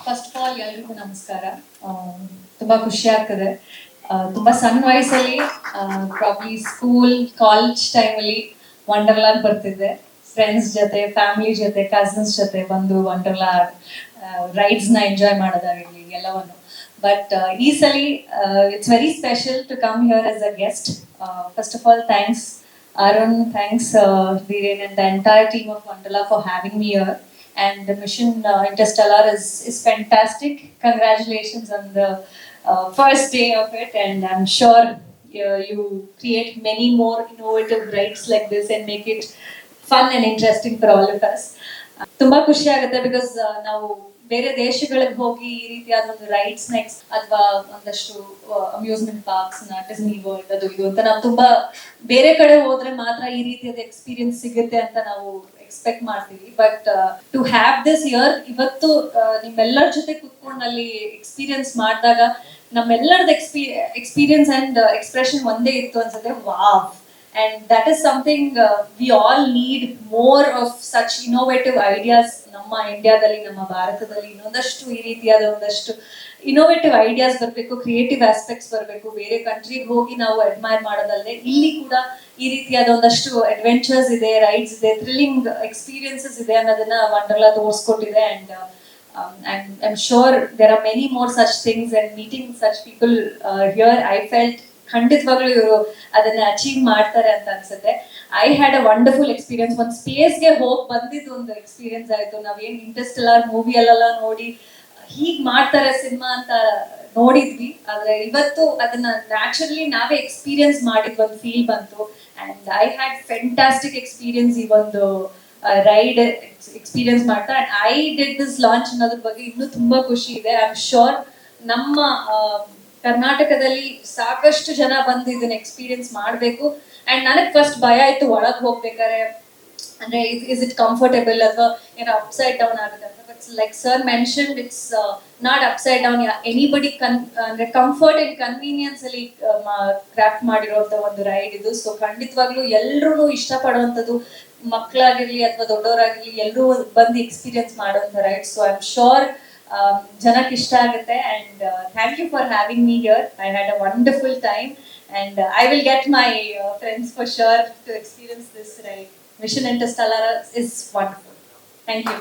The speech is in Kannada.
ಫಸ್ಟ್ ಆಫ್ ಆಲ್ ಎಲ್ರಿಗೂ ನಮಸ್ಕಾರ. ತುಂಬಾ ಖುಷಿ ಆಗ್ತದೆ. ತುಂಬಾ ಸಣ್ಣ ವಯಸ್ಸಲ್ಲಿ ಪ್ರಾಬ್ಲಿ ಸ್ಕೂಲ್ ಕಾಲೇಜ್ ಟೈಮಲ್ಲಿ ವಂಡರ್ಲಾಗ್ ಬರ್ತಿದ್ದೆ. ಫ್ರೆಂಡ್ಸ್ ಜೊತೆ, ಫ್ಯಾಮಿಲಿ ಜೊತೆ, ಕಸಿನ್ಸ್ ಜೊತೆ ಬಂದು ವಂಡರ್ಲಾ ರೈಡ್ಸ್ನ ಎಂಜಾಯ್ ಮಾಡೋದಾಗಿರಲಿ ಎಲ್ಲವನ್ನು. ಬಟ್ ಈ ಸಲಿ it's very special to come here as a guest. First of all thanks Arun, thanks Viren and the entire team of Wonderla for having me here. And the mission Interstellar is fantastic. Congratulations on the first day of it, and I'm sure you create many more innovative rides like this and make it fun and interesting for all of us. ತುಂಬಾ ಖುಷಿ ಆಗುತ್ತೆ ಬಿಕಾಸ್ ನಾವು ಬೇರೆ ದೇಶಗಳಿಗೆ ಹೋಗಿ ಈ ರೀತಿಯಾದ ಒಂದು ರೈಡ್ಸ್ ನೆಕ್ಸ್ಟ್ ಅಥವಾ ಒಂದಷ್ಟು ಅಮ್ಯೂಸ್ಮೆಂಟ್ ಪಾರ್ಕ್ಸ್ ಡಿಸ್ನಿ ವರ್ಲ್ಡ್ ಅದು ಇದು ಅಂತ ನಾವು ತುಂಬಾ ಬೇರೆ ಕಡೆ ಹೋದ್ರೆ ಮಾತ್ರ ಈ ರೀತಿಯಾದ ಎಕ್ಸ್ಪೀರಿಯನ್ಸ್ ಸಿಗುತ್ತೆ ಅಂತ ನಾವು ಎಕ್ಸ್ಪೆಕ್ಟ್ ಮಾಡ್ತೀವಿ. But to have this year ಇವತ್ತು ನಿಮ್ಮೆಲ್ಲರ ಜೊತೆ ಕುತ್ಕೊಂಡು ಅಲ್ಲಿ ಎಕ್ಸ್ಪೀರಿಯನ್ಸ್ ಮಾಡಿದಾಗ ನಮ್ಮೆಲ್ಲರದ ಎಕ್ಸ್ಪೀರಿಯನ್ಸ್ ಅಂಡ್ ಎಕ್ಸ್ಪ್ರೆಷನ್ ಒಂದೇ ಇತ್ತು ಅನ್ಸುತ್ತೆ. Wow. And that is something we all need more of such innovative ideas. ನಮ್ಮ ಇಂಡಿಯಾದಲ್ಲಿ, ನಮ್ಮ ಭಾರತದಲ್ಲಿ ಇನ್ನೊಂದಷ್ಟು ಈ ರೀತಿಯಾದ ಒಂದಷ್ಟು ಇನೋವೇಟಿವ್ ಐಡಿಯಾಸ್ ಬರಬೇಕು, ಕ್ರಿಯೇಟಿವ್ ಆಸ್ಪೆಕ್ಟ್ಸ್ ಬರಬೇಕು. ಬೇರೆ ಕಂಟ್ರಿಗೆ ಹೋಗಿ ನಾವು ಅಡ್ಮೈರ್ ಮಾಡೋದಲ್ಲದೆ ಇಲ್ಲಿ ಕೂಡ ಈ ರೀತಿಯಾದ ಒಂದಷ್ಟು ಅಡ್ವೆಂಚರ್ಸ್ ಇದೆ, ರೈಡ್ಸ್ ಇದೆ, ಥ್ರಿಲ್ಲಿಂಗ್ ಎಕ್ಸ್ಪೀರಿಯನ್ಸಸ್ ಇದೆ ಅನ್ನೋದನ್ನ ವಂಡರ್ಲಾ ತೋರಿಸ್ಕೊಟ್ಟಿದೆ. And I'm sure there are many more such things, and meeting such people here I felt ಖಂಡಿತವಾಗ್ಲೂ ಇವರು ಅದನ್ನ ಅಚೀವ್ ಮಾಡ್ತಾರೆ ಅಂತ ಅನ್ಸುತ್ತೆ. I had a wonderful experience. ಒಂದು ಸ್ಪೇಸ್ಗೆ ಹೋಗಿ ಬಂದಿದ್ದು ಒಂದು ಎಕ್ಸ್ಪೀರಿಯನ್ಸ್ ಆಯ್ತು. ನಾವೇನ್ ಇಂಟರ್ಸ್ಟೆಲ್ಲಾರ್ ಮೂವಿಯಲ್ಲೆಲ್ಲ ನೋಡಿ ಹೀಗ್ ಮಾಡ್ತಾರೆ ಸಿನಿಮಾ ಅಂತ ನೋಡಿದ್ವಿ, ಆದ್ರೆ ಇವತ್ತು ಅದನ್ನ ನ್ಯಾಚುರಲಿ ನಾವೇ ಎಕ್ಸ್ಪೀರಿಯನ್ಸ್ ಮಾಡಿದ್ ಒಂದು ಫೀಲ್ ಬಂತು. And I had fantastic experience ಈ ಒಂದು ರೈಡ್ ಎಕ್ಸ್ಪೀರಿಯನ್ಸ್ ಮಾಡ್ತಾ. And I did this launch ಅನ್ನೋದ್ರ ಬಗ್ಗೆ ಇನ್ನೂ ತುಂಬಾ ಖುಷಿ ಇದೆ. ಐ ಆಮ್ ಶೋರ್ ನಮ್ಮ ಕರ್ನಾಟಕದಲ್ಲಿ ಸಾಕಷ್ಟು ಜನ ಬಂದು ಇದನ್ನ ಎಕ್ಸ್ಪೀರಿಯನ್ಸ್ ಮಾಡಬೇಕು. ಅಂಡ್ ನನಗೆ ಫಸ್ಟ್ ಭಯ ಆಯ್ತು ಒಳಗೆ ಹೋಗ್ಬೇಕಾರೆ, ಅಂದ್ರೆ ಇಸ್ ಇಟ್ ಕಂಫರ್ಟೇಬಲ್ ಅಥವಾ ಏನೋ ಅಪ್ಸೈಡ್ ಡೌನ್ ಆಗುತ್ತೆ ಅಂತ. But like sir mentioned, it's not upside down. Anybody ಅಂದ್ರೆ ಕಂಫರ್ಟ್ ಅಂಡ್ ಕನ್ವೀನಿಯನ್ಸ್ ಅಲ್ಲಿ ಕ್ರಾಫ್ಟ್ ಮಾಡಿರುವಂತ ಒಂದು ರೈಡ್ ಇದು. ಸೊ ಖಂಡಿತವಾಗ್ಲೂ ಎಲ್ರೂ ಇಷ್ಟಪಡುವಂಥದ್ದು, ಮಕ್ಕಳಾಗಿರ್ಲಿ ಅಥವಾ ದೊಡ್ಡವರಾಗಿರ್ಲಿ ಎಲ್ಲರೂ ಬಂದು ಎಕ್ಸ್ಪೀರಿಯನ್ಸ್ ಮಾಡುವಂತ ride. So I am sure ಜನಕ್ಕೆ ಇಷ್ಟ ಆಗುತ್ತೆ. And thank you for having me here. I had a wonderful time and I will get my friends for sure to experience this ride. Mission Interstellar is wonderful. Thank you.